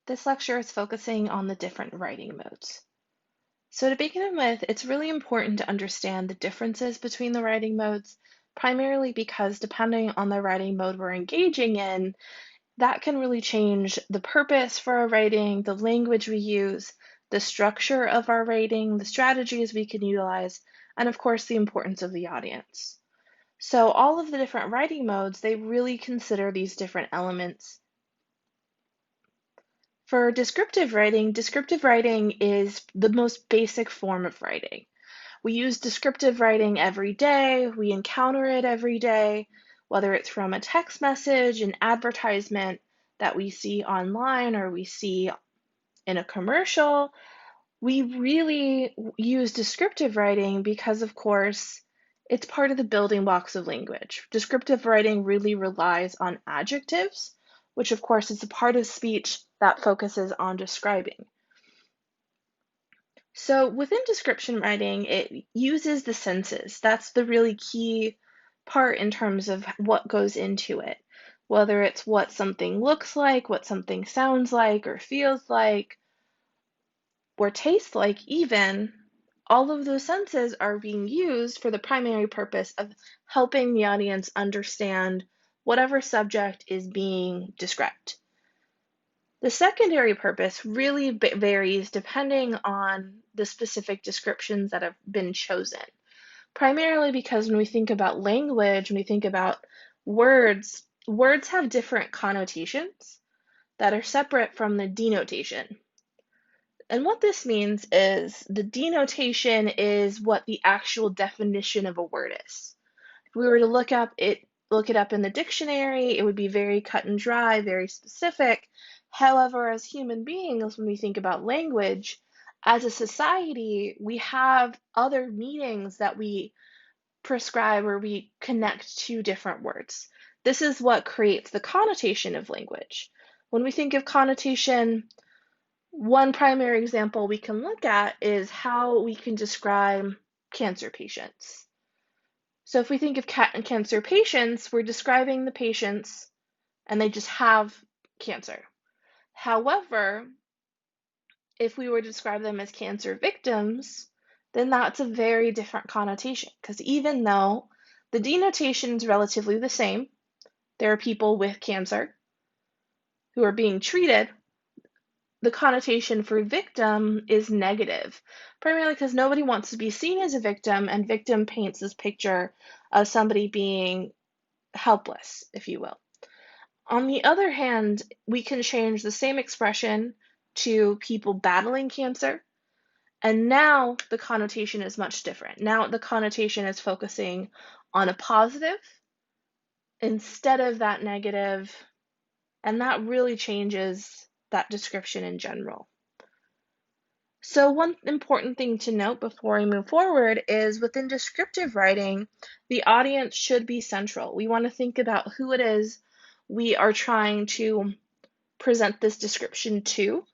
This lecture is focusing on the different writing modes. So to begin with, it's really important to understand the differences between the writing modes, primarily because depending on the writing mode we're engaging in, that can really change the purpose for our writing, the language we use, the structure of our writing, the strategies we can utilize, and of course, the importance of the audience. So all of the different writing modes, they really consider these different elements. For descriptive writing is the most basic form of writing. We use descriptive writing every day, we encounter it every day, whether it's from a text message, an advertisement that we see online, or we see in a commercial. We really use descriptive writing because, of course, it's part of the building blocks of language. Descriptive writing really relies on adjectives, which of course is a part of speech that focuses on describing. So within description writing, it uses the senses. That's the really key part in terms of what goes into it, whether it's what something looks like, what something sounds like or feels like, or tastes like even. All of those senses are being used for the primary purpose of helping the audience understand whatever subject is being described. The secondary purpose really varies depending on the specific descriptions that have been chosen. Primarily because when we think about language, when we think about words, words have different connotations that are separate from the denotation. And what this means is the denotation is what the actual definition of a word is. If we were to look it up in the dictionary, it would be very cut and dry, very specific. However, as human beings, when we think about language, as a society, we have other meanings that we prescribe or we connect to different words. This is what creates the connotation of language. When we think of connotation, one primary example we can look at is how we can describe cancer patients. So if we think of cancer patients, we're describing the patients and they just have cancer. However, if we were to describe them as cancer victims, then that's a very different connotation because even though the denotation is relatively the same, there are people with cancer who are being treated, the connotation for victim is negative, primarily because nobody wants to be seen as a victim, and victim paints this picture of somebody being helpless, if you will. On the other hand, we can change the same expression to people battling cancer, and now the connotation is much different. Now the connotation is focusing on a positive instead of that negative, and that really changes that description in general. So one important thing to note before we move forward is within descriptive writing, the audience should be central. We want to think about who it is we are trying to present this description to,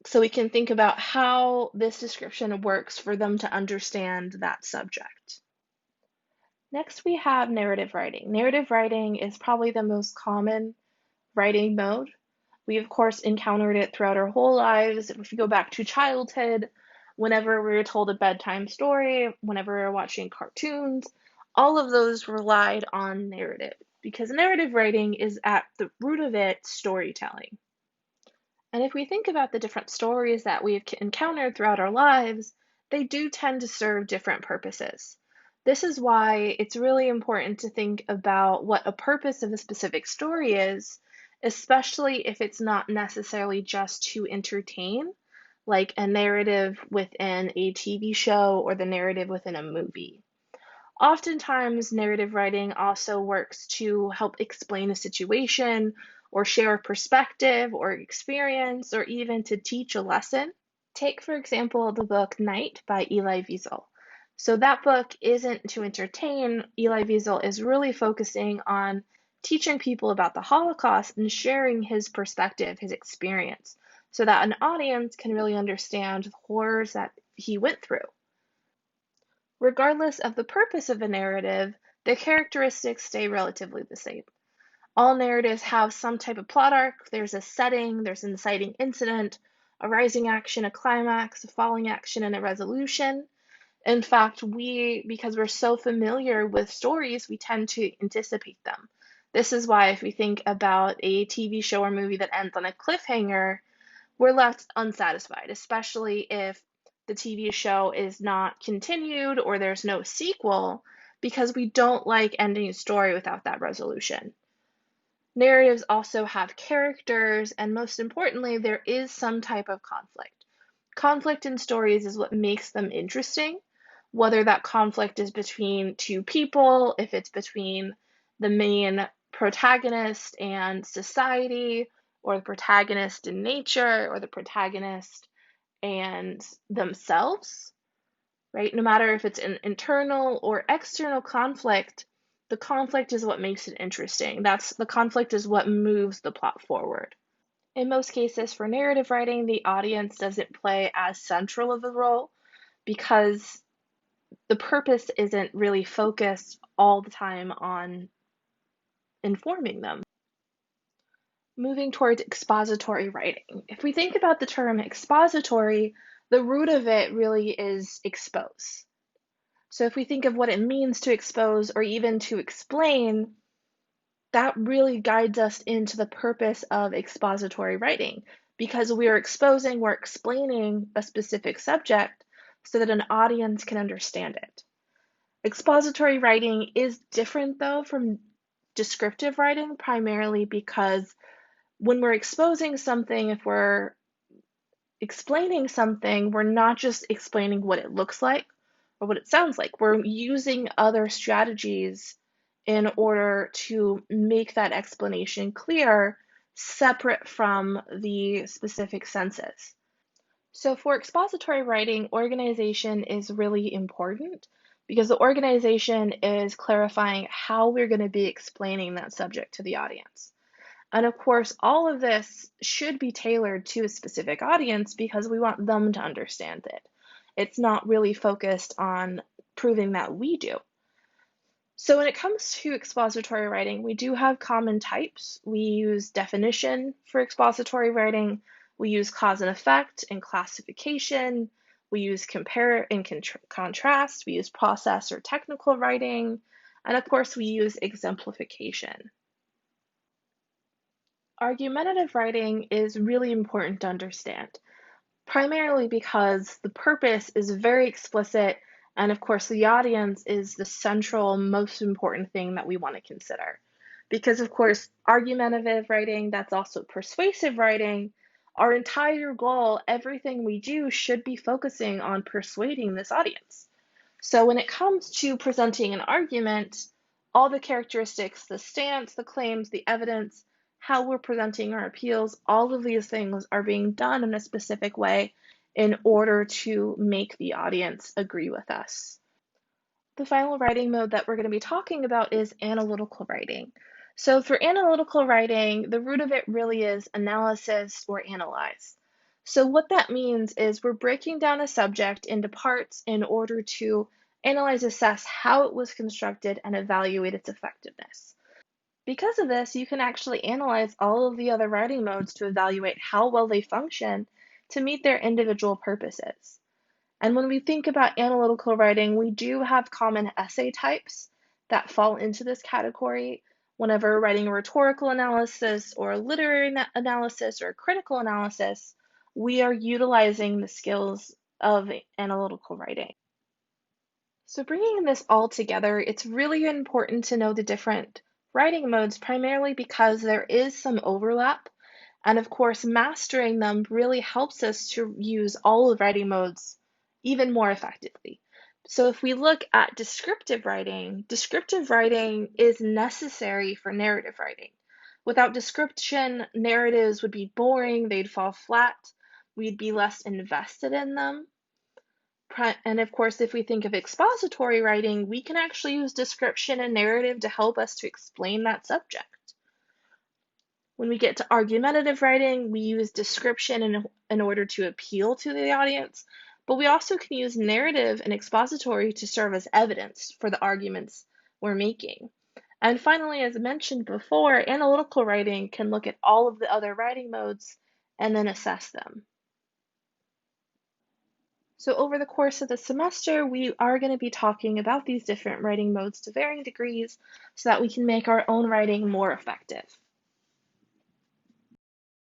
so we can think about how this description works for them to understand that subject. Next, we have narrative writing. Narrative writing is probably the most common writing mode. We, of course, encountered it throughout our whole lives. If you go back to childhood, whenever we were told a bedtime story, whenever we were watching cartoons, all of those relied on narrative because narrative writing is at the root of it storytelling. And if we think about the different stories that we've encountered throughout our lives, they do tend to serve different purposes. This is why it's really important to think about what a purpose of a specific story is, especially if it's not necessarily just to entertain, like a narrative within a TV show or the narrative within a movie. Oftentimes, narrative writing also works to help explain a situation or share a perspective or experience or even to teach a lesson. Take, for example, the book Night by Elie Wiesel. So that book isn't to entertain. Elie Wiesel is really focusing on teaching people about the Holocaust and sharing his perspective, his experience, so that an audience can really understand the horrors that he went through. Regardless of the purpose of a narrative, the characteristics stay relatively the same. All narratives have some type of plot arc. There's a setting, there's an inciting incident, a rising action, a climax, a falling action, and a resolution. In fact, because we're so familiar with stories, we tend to anticipate them. This is why if we think about a TV show or movie that ends on a cliffhanger, we're left unsatisfied, especially if the TV show is not continued or there's no sequel, because we don't like ending a story without that resolution. Narratives also have characters, and most importantly, there is some type of conflict. Conflict in stories is what makes them interesting, whether that conflict is between two people, if it's between the main protagonist and society, or the protagonist and nature, or the protagonist and themselves, right? No matter if it's an internal or external conflict, the conflict is what makes it interesting. The conflict is what moves the plot forward. In most cases, for narrative writing, the audience doesn't play as central of a role because the purpose isn't really focused all the time on informing them. Moving towards expository writing. If we think about the term expository, the root of it really is expose. So if we think of what it means to expose or even to explain, that really guides us into the purpose of expository writing because we're explaining a specific subject so that an audience can understand it. Expository writing is different though from descriptive writing primarily because when we're exposing something, if we're explaining something, we're not just explaining what it looks like or what it sounds like. We're using other strategies in order to make that explanation clear, separate from the specific senses. So for expository writing, organization is really important because the organization is clarifying how we're going to be explaining that subject to the audience. And of course, all of this should be tailored to a specific audience because we want them to understand it. It's not really focused on proving that we do. So when it comes to expository writing, we do have common types. We use definition for expository writing. We use cause and effect and classification. We use compare and contrast. We use process or technical writing. And of course, we use exemplification. Argumentative writing is really important to understand, primarily because the purpose is very explicit, and of course, the audience is the central, most important thing that we want to consider. Because, of course, argumentative writing, that's also persuasive writing, our entire goal, everything we do, should be focusing on persuading this audience. So when it comes to presenting an argument, all the characteristics, the stance, the claims, the evidence, how we're presenting our appeals, all of these things are being done in a specific way in order to make the audience agree with us. The final writing mode that we're going to be talking about is analytical writing. So for analytical writing, the root of it really is analysis or analyze. So what that means is we're breaking down a subject into parts in order to analyze, assess how it was constructed, and evaluate its effectiveness. Because of this, you can actually analyze all of the other writing modes to evaluate how well they function to meet their individual purposes. And when we think about analytical writing, we do have common essay types that fall into this category. Whenever we're writing a rhetorical analysis or a literary analysis or a critical analysis, we are utilizing the skills of analytical writing. So bringing this all together, it's really important to know the different writing modes primarily because there is some overlap. And of course, mastering them really helps us to use all of writing modes even more effectively. So if we look at descriptive writing is necessary for narrative writing. Without description, narratives would be boring, they'd fall flat, we'd be less invested in them. And of course, if we think of expository writing, we can actually use description and narrative to help us to explain that subject. When we get to argumentative writing, we use description in order to appeal to the audience, but we also can use narrative and expository to serve as evidence for the arguments we're making. And finally, as mentioned before, analytical writing can look at all of the other writing modes and then assess them. So over the course of the semester, we are going to be talking about these different writing modes to varying degrees so that we can make our own writing more effective.